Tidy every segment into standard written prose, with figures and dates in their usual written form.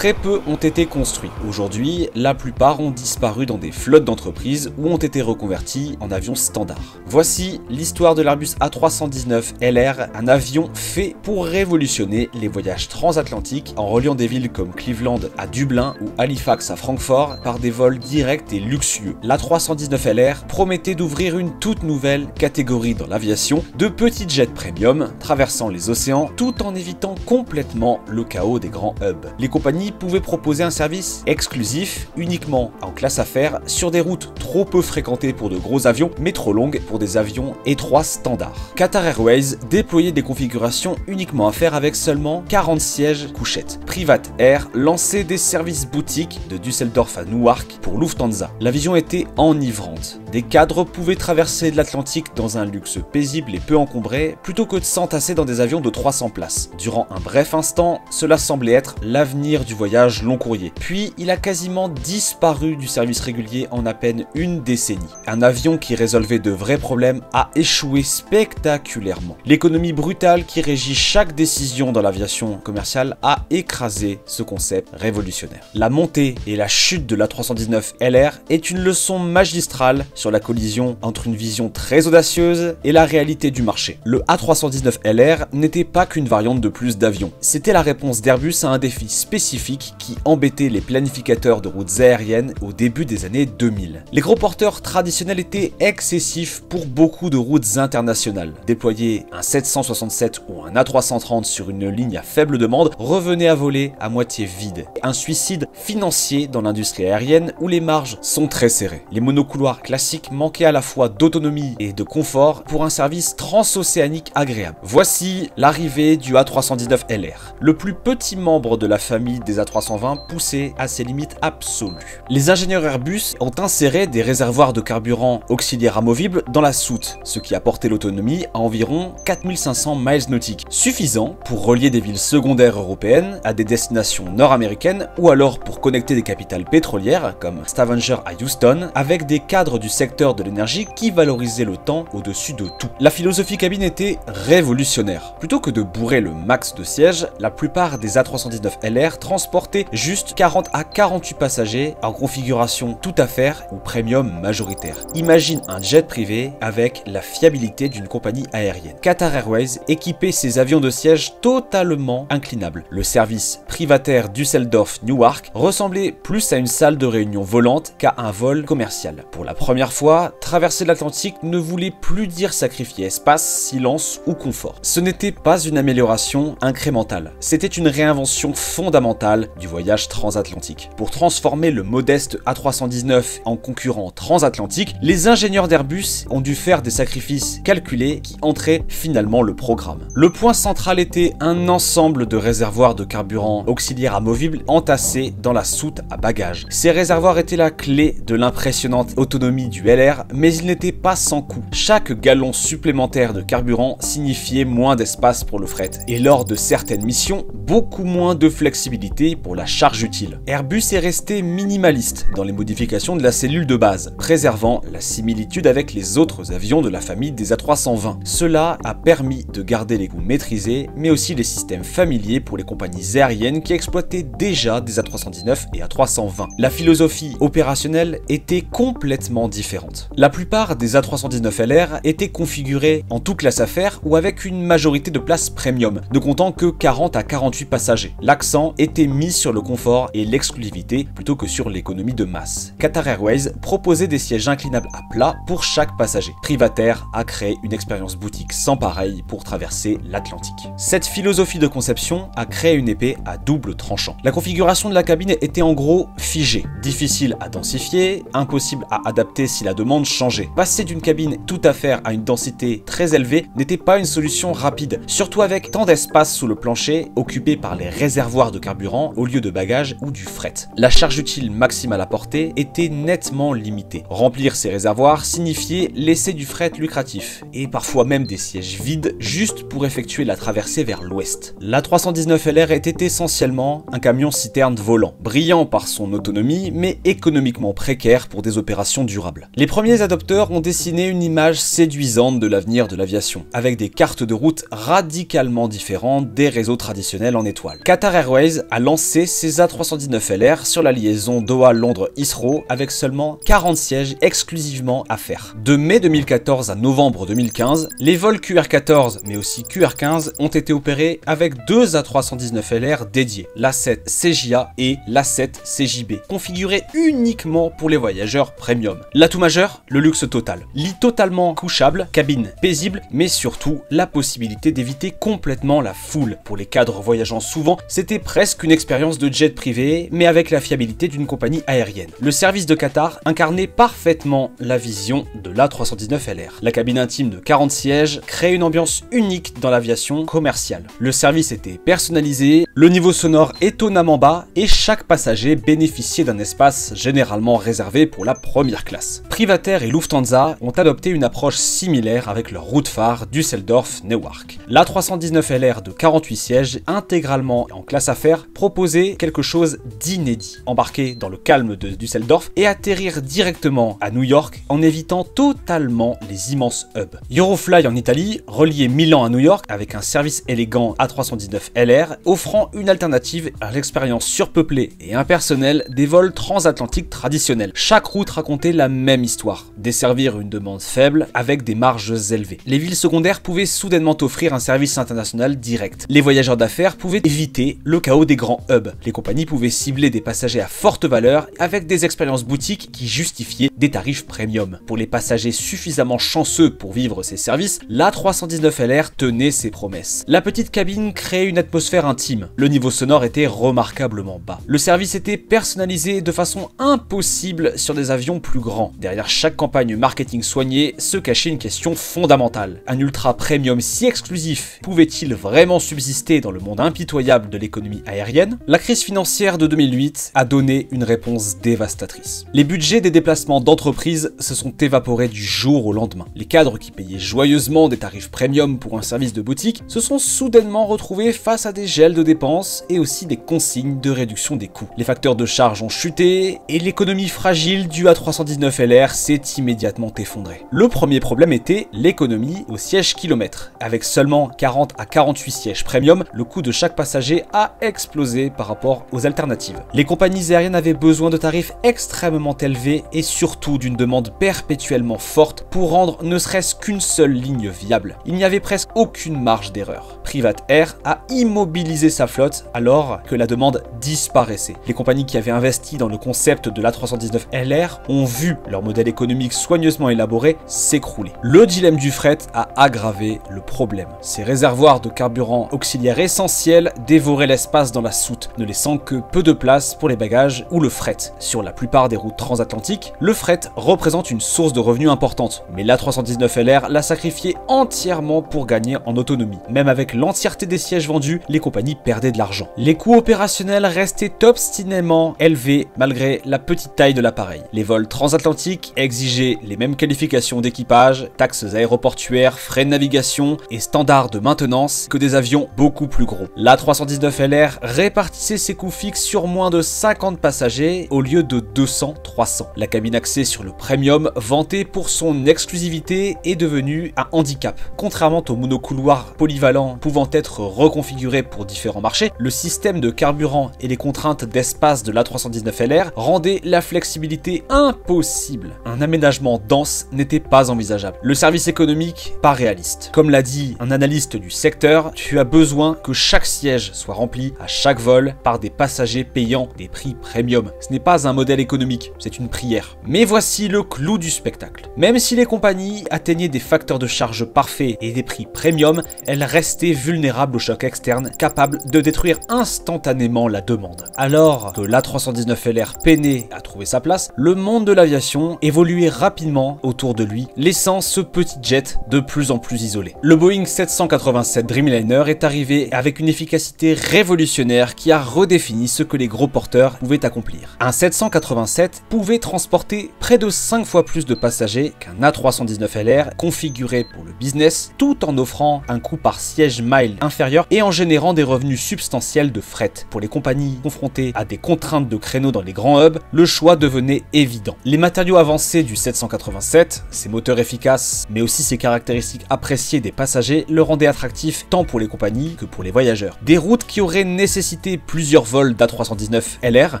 très peu ont été construits. Aujourd'hui, la plupart ont disparu dans des flottes d'entreprises ou ont été reconvertis en avions standards. Voici l'histoire de l'Airbus A319 LR, un avion fait pour révolutionner les voyages transatlantiques en reliant des villes comme Cleveland à Dublin ou Halifax à Francfort par des vols directs et luxueux. L'A319 LR promettait d'ouvrir une toute nouvelle catégorie dans l'aviation, de petits jets premium traversant les océans tout en évitant complètement le chaos des grands hubs. Les compagnies pouvaient proposer un service exclusif uniquement en classe affaires sur des routes trop peu fréquentées pour de gros avions mais trop longues pour des avions étroits standards. Qatar Airways déployait des configurations uniquement à faire avec seulement 40 sièges couchettes. Private Air lançait des services boutiques de Düsseldorf à Newark pour Lufthansa. La vision était enivrante. Des cadres pouvaient traverser de l'Atlantique dans un luxe paisible et peu encombré plutôt que de s'entasser dans des avions de 300 places. Durant un bref instant, cela semblait être l'avenir du voyage long courrier. Puis, il a quasiment disparu du service régulier en à peine une décennie. Un avion qui résolvait de vrais problèmes a échoué spectaculairement. L'économie brutale qui régit chaque décision dans l'aviation commerciale a écrasé ce concept révolutionnaire. La montée et la chute de l'A319 LR est une leçon magistrale sur la collision entre une vision très audacieuse et la réalité du marché. Le A319 LR n'était pas qu'une variante de plus d'avions. C'était la réponse d'Airbus à un défi spécifique qui embêtait les planificateurs de routes aériennes au début des années 2000. Les gros porteurs traditionnels étaient excessifs pour beaucoup de routes internationales. Déployer un 767 ou un A330 sur une ligne à faible demande revenait à voler à moitié vide. Un suicide financier dans l'industrie aérienne où les marges sont très serrées. Les monocouloirs classiques manquaient à la fois d'autonomie et de confort pour un service transocéanique agréable. Voici l'arrivée du A319 LR. Le plus petit membre de la famille des A320 poussé à ses limites absolues. Les ingénieurs Airbus ont inséré des réservoirs de carburant auxiliaires amovibles dans la soute, ce qui a porté l'autonomie à environ 4500 miles nautiques, suffisant pour relier des villes secondaires européennes à des destinations nord-américaines ou alors pour connecter des capitales pétrolières comme Stavanger à Houston avec des cadres du secteur de l'énergie qui valorisaient le temps au-dessus de tout. La philosophie cabine était révolutionnaire. Plutôt que de bourrer le max de sièges, la plupart des A319 LR transportaient juste 40 à 48 passagers en configuration tout à faire ou premium majoritaire. Imagine un jet privé avec la fiabilité d'une compagnie aérienne. Qatar Airways équipait ses avions de siège totalement inclinables. Le service Private Düsseldorf-Newark ressemblait plus à une salle de réunion volante qu'à un vol commercial. Pour la première fois, traverser l'Atlantique ne voulait plus dire sacrifier espace, silence ou confort. Ce n'était pas une amélioration incrémentale, c'était une réinvention fondamentale du voyage transatlantique. Pour transformer le modeste A319 en concurrent transatlantique, les ingénieurs d'Airbus ont dû faire des sacrifices calculés qui entraient finalement le programme. Le point central était un ensemble de réservoirs de carburant auxiliaires amovibles entassés dans la soute à bagages. Ces réservoirs étaient la clé de l'impressionnante autonomie du LR, mais ils n'étaient pas sans coût. Chaque gallon supplémentaire de carburant signifiait moins d'espace pour le fret, et lors de certaines missions, beaucoup moins de flexibilité pour la charge utile. Airbus est resté minimaliste dans les modifications de la cellule de base, préservant la similitude avec les autres avions de la famille des A320. Cela a permis de garder les coûts maîtrisés, mais aussi les systèmes familiers pour les compagnies aériennes qui exploitaient déjà des A319 et A320. La philosophie opérationnelle était complètement différente. La plupart des A319 LR étaient configurés en tout classe affaires ou avec une majorité de places premium, ne comptant que 40 à 48 passagers. L'accent était mis sur le confort et l'exclusivité plutôt que sur l'économie de masse. Qatar Airways proposait des sièges inclinables à plat pour chaque passager. Private Air a créé une expérience boutique sans pareil pour traverser l'Atlantique. Cette philosophie de conception a créé une épée à double tranchant. La configuration de la cabine était en gros figée, difficile à densifier, impossible à adapter si la demande changeait. Passer d'une cabine tout à faire à une densité très élevée n'était pas une solution rapide, surtout avec tant d'espace sous le plancher occupé par les réservoirs de carburant au lieu de bagages ou du fret. La charge utile maximale à porter était nettement limitée. Remplir ces réservoirs signifiait laisser du fret lucratif, et parfois même des sièges vides juste pour effectuer la traversée vers l'ouest. L'A319 LR était essentiellement un camion-citerne volant, brillant par son autonomie mais économiquement précaire pour des opérations durables. Les premiers adopteurs ont dessiné une image séduisante de l'avenir de l'aviation, avec des cartes de route radicalement différentes des réseaux traditionnels en étoile. Qatar Airways a lancé lancer ses A319LR sur la liaison Doha-Londres-Heathrow avec seulement 40 sièges exclusivement à faire. De mai 2014 à novembre 2015, les vols QR14 mais aussi QR15 ont été opérés avec deux A319LR dédiés, l'A7 CJA et l'A7 CJB, configurés uniquement pour les voyageurs premium. L'atout majeur, le luxe total. Lit totalement couchable, cabine paisible, mais surtout la possibilité d'éviter complètement la foule. Pour les cadres voyageant souvent, c'était presque une expérience de jet privé, mais avec la fiabilité d'une compagnie aérienne. Le service de Qatar incarnait parfaitement la vision de l'A319LR. La cabine intime de 40 sièges crée une ambiance unique dans l'aviation commerciale. Le service était personnalisé, le niveau sonore étonnamment bas et chaque passager bénéficiait d'un espace généralement réservé pour la première classe. Privateer et Lufthansa ont adopté une approche similaire avec leur route phare Düsseldorf-Newark. L'A319LR de 48 sièges, intégralement en classe affaires, proposait quelque chose d'inédit. Embarquer dans le calme de Düsseldorf et atterrir directement à New York en évitant totalement les immenses hubs. Eurofly en Italie reliait Milan à New York avec un service élégant A319LR offrant une alternative à l'expérience surpeuplée et impersonnelle des vols transatlantiques traditionnels. Chaque route racontait la même histoire, desservir une demande faible avec des marges élevées. Les villes secondaires pouvaient soudainement offrir un service international direct. Les voyageurs d'affaires pouvaient éviter le chaos des grands hubs. Les compagnies pouvaient cibler des passagers à forte valeur avec des expériences boutiques qui justifiaient des tarifs premium. Pour les passagers suffisamment chanceux pour vivre ces services, l'A319LR tenait ses promesses. La petite cabine créait une atmosphère intime. Le niveau sonore était remarquablement bas. Le service était personnalisé de façon impossible sur des avions plus grands. Derrière chaque campagne marketing soignée se cachait une question fondamentale. Un ultra premium si exclusif pouvait-il vraiment subsister dans le monde impitoyable de l'économie aérienne? La crise financière de 2008 a donné une réponse dévastatrice. Les budgets des déplacements d'entreprise se sont évaporés du jour au lendemain. Les cadres qui payaient joyeusement des tarifs premium pour un service de boutique se sont soudainement retrouvés face à des gels de dépenses et aussi des consignes de réduction des coûts. Les facteurs de charge ont chuté et l'économie fragile du A319LR s'est immédiatement effondrée. Le premier problème était l'économie au siège kilomètre. Avec seulement 40 à 48 sièges premium, le coût de chaque passager a explosé par rapport aux alternatives. Les compagnies aériennes avaient besoin de tarifs extrêmement élevés et surtout d'une demande perpétuellement forte pour rendre ne serait-ce qu'une seule ligne viable. Il n'y avait presque aucune marge d'erreur. Privateer a immobilisé sa flotte alors que la demande disparaissait. Les compagnies qui avaient investi dans le concept de l'A319LR ont vu leur modèle économique soigneusement élaboré s'écrouler. Le dilemme du fret a aggravé le problème. Ces réservoirs de carburant auxiliaires essentiels dévoraient l'espace dans la soute, ne laissant que peu de place pour les bagages ou le fret. Sur la plupart des routes transatlantiques, le fret représente une source de revenus importante, mais l'A319LR l'a sacrifié entièrement pour gagner en autonomie. Même avec l'entièreté des sièges vendus, les compagnies perdaient de l'argent. Les coûts opérationnels restaient obstinément élevés malgré la petite taille de l'appareil. Les vols transatlantiques exigeaient les mêmes qualifications d'équipage, taxes aéroportuaires, frais de navigation et standards de maintenance que des avions beaucoup plus gros. L'A319LR répartissait ses coûts fixes sur moins de 50 passagers au lieu de 200-300. La cabine axée sur le premium, vantée pour son exclusivité, est devenue un handicap. Contrairement aux monocouloirs polyvalents pouvant être reconfigurés pour différents marchés, le système de carburant et les contraintes d'espace de l'A319LR rendaient la flexibilité impossible. Un aménagement dense n'était pas envisageable. Le service économique, pas réaliste. Comme l'a dit un analyste du secteur, tu as besoin que chaque siège soit rempli à chaque vol par des passagers payant des prix premium. Ce n'est pas un modèle économique, c'est une prière. Mais voici le clou du spectacle. Même si les compagnies atteignaient des facteurs de charge parfaits et des prix premium, elles restaient vulnérables aux chocs externes, capables de détruire instantanément la demande. Alors que l'A319LR peinait à trouver sa place, le monde de l'aviation évoluait rapidement autour de lui, laissant ce petit jet de plus en plus isolé. Le Boeing 787 Dreamliner est arrivé avec une efficacité révolutionnaire qui a redéfini ce que les gros porteurs pouvaient accomplir. Un 787 pouvait transporter près de 5 fois plus de passagers qu'un A319LR configuré pour le business, tout en offrant un coût par siège mile inférieur et en générant des revenus substantiels de fret. Pour les compagnies confrontées à des contraintes de créneaux dans les grands hubs, le choix devenait évident. Les matériaux avancés du 787, ses moteurs efficaces, mais aussi ses caractéristiques appréciées des passagers le rendaient attractif tant pour les compagnies que pour les voyageurs. Des routes qui auraient nécessité plusieurs vols d'A319LR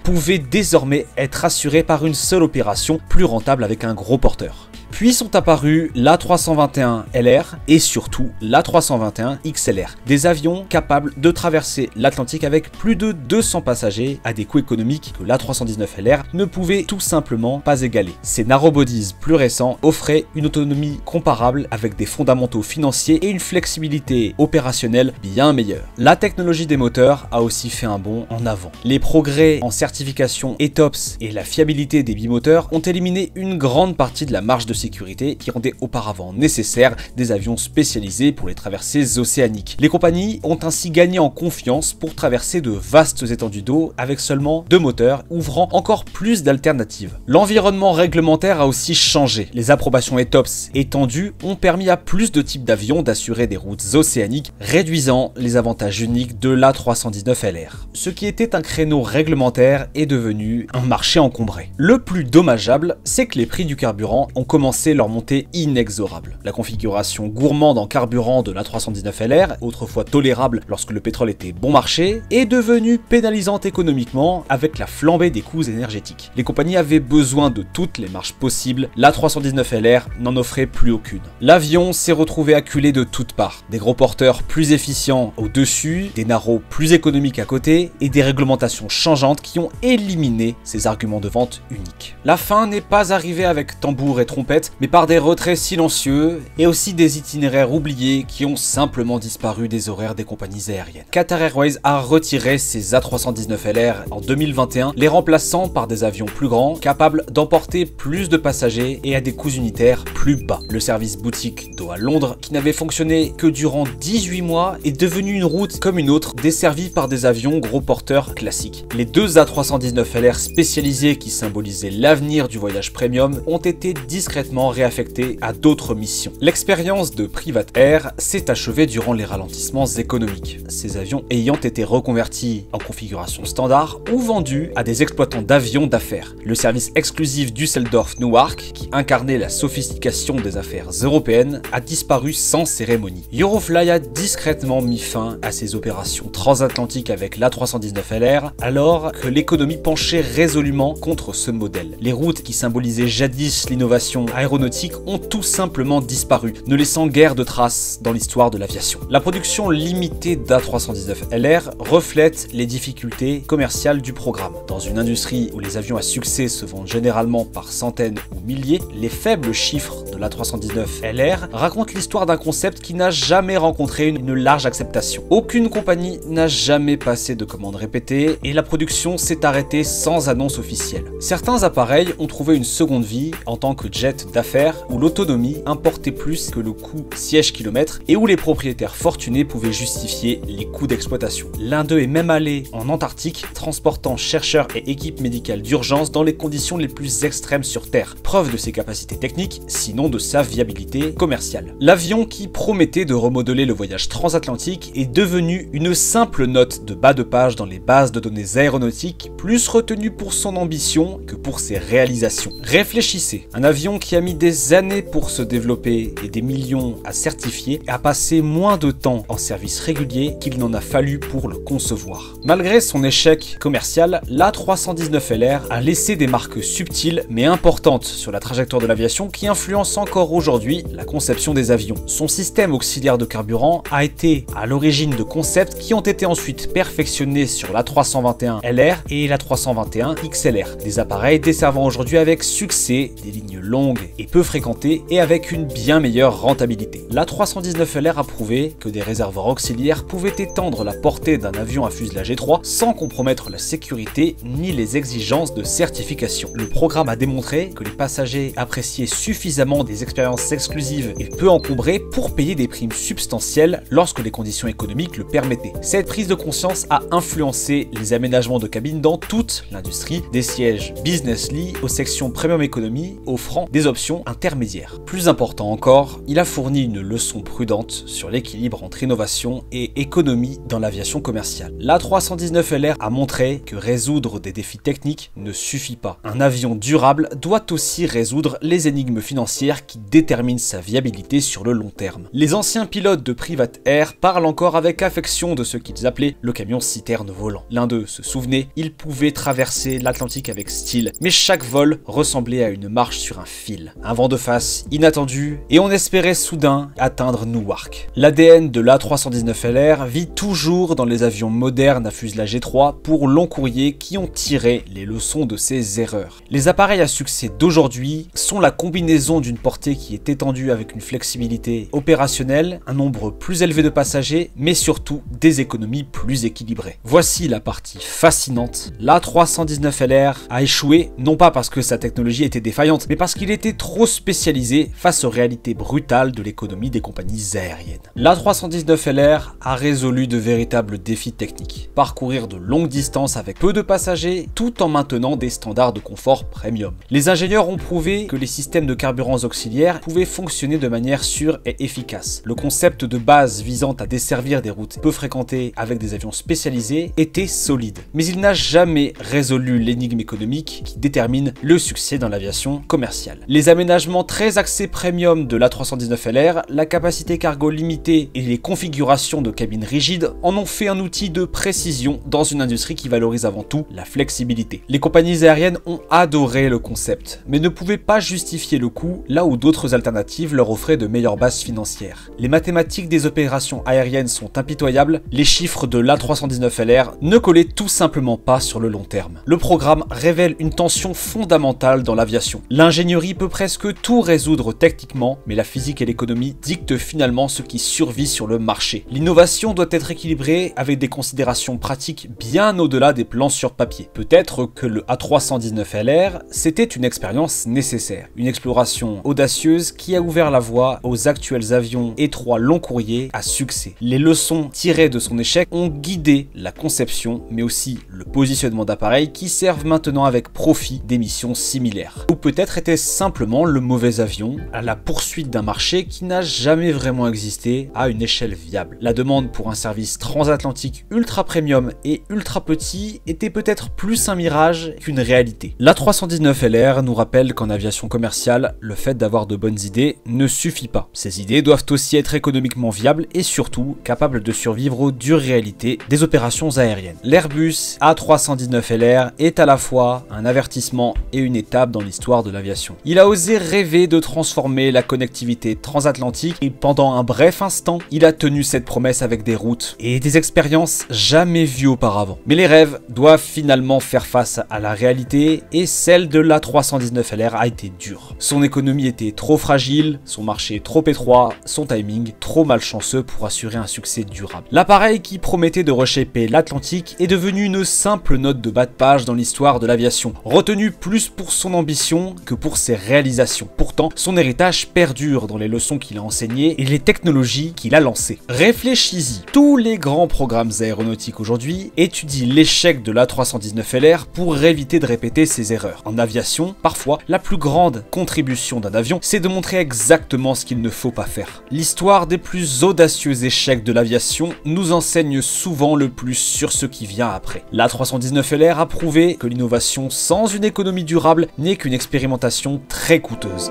pouvaient désormais être assurées par une seule opération plus rentable avec un gros porteur. Puis sont apparus l'A321LR et surtout l'A321XLR, des avions capables de traverser l'Atlantique avec plus de 200 passagers à des coûts économiques que l'A319LR ne pouvait tout simplement pas égaler. Ces narrowbodies plus récents offraient une autonomie comparable avec des fondamentaux financiers et une flexibilité opérationnelle bien meilleure. La technologie des moteurs a aussi fait un bond en avant. Les progrès en certification ETOPS et la fiabilité des bimoteurs ont éliminé une grande partie de la marge de sécurité qui rendait auparavant nécessaire des avions spécialisés pour les traversées océaniques. Les compagnies ont ainsi gagné en confiance pour traverser de vastes étendues d'eau avec seulement 2 moteurs, ouvrant encore plus d'alternatives. L'environnement réglementaire a aussi changé. Les approbations ETOPS étendues ont permis à plus de types d'avions d'assurer des routes océaniques, réduisant les avantages uniques de l'A319LR. Ce qui était un créneau réglementaire est devenu un marché encombré. Le plus dommageable, c'est que les prix du carburant ont commencé leur montée inexorable. La configuration gourmande en carburant de l'A319LR, autrefois tolérable lorsque le pétrole était bon marché, est devenue pénalisante économiquement avec la flambée des coûts énergétiques. Les compagnies avaient besoin de toutes les marges possibles, l'A319LR n'en offrait plus aucune. L'avion s'est retrouvé acculé de toutes parts, des gros porteurs plus efficients au-dessus, des narrows plus économiques à côté, et des réglementations changeantes qui ont éliminé ces arguments de vente uniques. La fin n'est pas arrivée avec tambour et trompette, mais par des retraits silencieux et aussi des itinéraires oubliés qui ont simplement disparu des horaires des compagnies aériennes. Qatar Airways a retiré ses A319LR en 2021, les remplaçant par des avions plus grands, capables d'emporter plus de passagers et à des coûts unitaires plus bas. Le service boutique Doha-Londres, qui n'avait fonctionné que durant 18 mois, est devenu une route comme une autre, desservie par des avions gros porteurs classiques. Les 2 A319LR spécialisés qui symbolisaient l'avenir du voyage premium ont été discrètement réaffectés à d'autres missions. L'expérience de Private Air s'est achevée durant les ralentissements économiques, ces avions ayant été reconvertis en configuration standard ou vendus à des exploitants d'avions d'affaires. Le service exclusif Düsseldorf-Newark, qui incarnait la sophistication des affaires européennes, a disparu sans cérémonie. Eurofly a discrètement mis fin à ses opérations transatlantiques avec l'A319LR, alors que l'économie penchait résolument contre ce modèle. Les routes qui symbolisaient jadis l'innovation aéronautique ont tout simplement disparu, ne laissant guère de traces dans l'histoire de l'aviation. La production limitée d'A319LR reflète les difficultés commerciales du programme. Dans une industrie où les avions à succès se vendent généralement par centaines ou milliers, les faibles chiffres de l'A319LR racontent l'histoire d'un concept qui n'a jamais rencontré une large acceptation. Aucune compagnie n'a jamais passé de commandes répétées et la production s'est arrêtée sans annonce officielle. Certains appareils ont trouvé une seconde vie en tant que jet d'affaires où l'autonomie importait plus que le coût siège-kilomètre et où les propriétaires fortunés pouvaient justifier les coûts d'exploitation. L'un d'eux est même allé en Antarctique, transportant chercheurs et équipes médicales d'urgence dans les conditions les plus extrêmes sur Terre, preuve de ses capacités techniques, sinon de sa viabilité commerciale. L'avion qui promettait de remodeler le voyage transatlantique est devenu une simple note de bas de page dans les bases de données aéronautiques, plus retenue pour son ambition que pour ses réalisations. Réfléchissez, un avion qui a mis des années pour se développer et des millions à certifier a passé moins de temps en service régulier qu'il n'en a fallu pour le concevoir. Malgré son échec commercial, l'A319LR a laissé des marques subtiles mais importantes sur la trajectoire de l'aviation qui influencent encore aujourd'hui la conception des avions. Son système auxiliaire de carburant a été à l'origine de concepts qui ont été ensuite perfectionnés sur l'A321LR et l'A321XLR, des appareils desservant aujourd'hui avec succès des lignes longues et peu fréquentées et avec une bien meilleure rentabilité. L'A319LR a prouvé que des réservoirs auxiliaires pouvaient étendre la portée d'un avion à fuselage étroit sans compromettre la sécurité ni les exigences de certification. Le programme a démontré que les passagers appréciaient suffisamment des expériences exclusives et peu encombrées pour payer des primes substantielles lorsque les conditions économiques le permettaient. Cette prise de conscience a influencé les aménagements de cabines dans toute l'industrie, des sièges Business Lee aux sections Premium Economy offrant des options fonction intermédiaire. Plus important encore, il a fourni une leçon prudente sur l'équilibre entre innovation et économie dans l'aviation commerciale. L'A319LR a montré que résoudre des défis techniques ne suffit pas. Un avion durable doit aussi résoudre les énigmes financières qui déterminent sa viabilité sur le long terme. Les anciens pilotes de Private Air parlent encore avec affection de ce qu'ils appelaient le camion citerne volant. L'un d'eux se souvenait, il pouvait traverser l'Atlantique avec style, mais chaque vol ressemblait à une marche sur un fil. Un vent de face inattendu et on espérait soudain atteindre Newark. L'ADN de l'A319LR vit toujours dans les avions modernes à fuselage étroit pour long courrier qui ont tiré les leçons de ces erreurs. Les appareils à succès d'aujourd'hui sont la combinaison d'une portée qui est étendue avec une flexibilité opérationnelle, un nombre plus élevé de passagers, mais surtout des économies plus équilibrées. Voici la partie fascinante. L'A319LR a échoué, non pas parce que sa technologie était défaillante, mais parce qu'il était trop spécialisé face aux réalités brutales de l'économie des compagnies aériennes. L'A319LR a résolu de véritables défis techniques. Parcourir de longues distances avec peu de passagers, tout en maintenant des standards de confort premium. Les ingénieurs ont prouvé que les systèmes de carburants auxiliaires pouvaient fonctionner de manière sûre et efficace. Le concept de base visant à desservir des routes peu fréquentées avec des avions spécialisés était solide. Mais il n'a jamais résolu l'énigme économique qui détermine le succès dans l'aviation commerciale. Les aménagements très axés premium de l'A319LR, la capacité cargo limitée et les configurations de cabines rigides en ont fait un outil de précision dans une industrie qui valorise avant tout la flexibilité. Les compagnies aériennes ont adoré le concept, mais ne pouvaient pas justifier le coût là où d'autres alternatives leur offraient de meilleures bases financières. Les mathématiques des opérations aériennes sont impitoyables, les chiffres de l'A319LR ne collaient tout simplement pas sur le long terme. Le programme révèle une tension fondamentale dans l'aviation. L'ingénierie peut presque tout résoudre techniquement, mais la physique et l'économie dictent finalement ce qui survit sur le marché. L'innovation doit être équilibrée avec des considérations pratiques bien au-delà des plans sur papier. Peut-être que le A319LR, c'était une expérience nécessaire, une exploration audacieuse qui a ouvert la voie aux actuels avions étroits long courrier à succès. Les leçons tirées de son échec ont guidé la conception, mais aussi le positionnement d'appareils qui servent maintenant avec profit des missions similaires. Ou peut-être était-ce simplement le mauvais avion à la poursuite d'un marché qui n'a jamais vraiment existé à une échelle viable. La demande pour un service transatlantique ultra premium et ultra petit était peut-être plus un mirage qu'une réalité. L'A319LR nous rappelle qu'en aviation commerciale, le fait d'avoir de bonnes idées ne suffit pas. Ces idées doivent aussi être économiquement viables et surtout capables de survivre aux dures réalités des opérations aériennes. L'Airbus A319LR est à la fois un avertissement et une étape dans l'histoire de l'aviation. Il a osé rêver de transformer la connectivité transatlantique et pendant un bref instant, il a tenu cette promesse avec des routes et des expériences jamais vues auparavant. Mais les rêves doivent finalement faire face à la réalité et celle de l'A319LR a été dure. Son économie était trop fragile, son marché trop étroit, son timing trop malchanceux pour assurer un succès durable. L'appareil qui promettait de reshaper l'Atlantique est devenu une simple note de bas de page dans l'histoire de l'aviation, retenu plus pour son ambition que pour ses réalisations. Pourtant, son héritage perdure dans les leçons qu'il a enseignées et les technologies qu'il a lancées. Réfléchis-y, tous les grands programmes aéronautiques aujourd'hui étudient l'échec de l'A319LR pour éviter de répéter ses erreurs. En aviation, parfois, la plus grande contribution d'un avion, c'est de montrer exactement ce qu'il ne faut pas faire. L'histoire des plus audacieux échecs de l'aviation nous enseigne souvent le plus sur ce qui vient après. L'A319LR a prouvé que l'innovation sans une économie durable n'est qu'une expérimentation très coûteuse.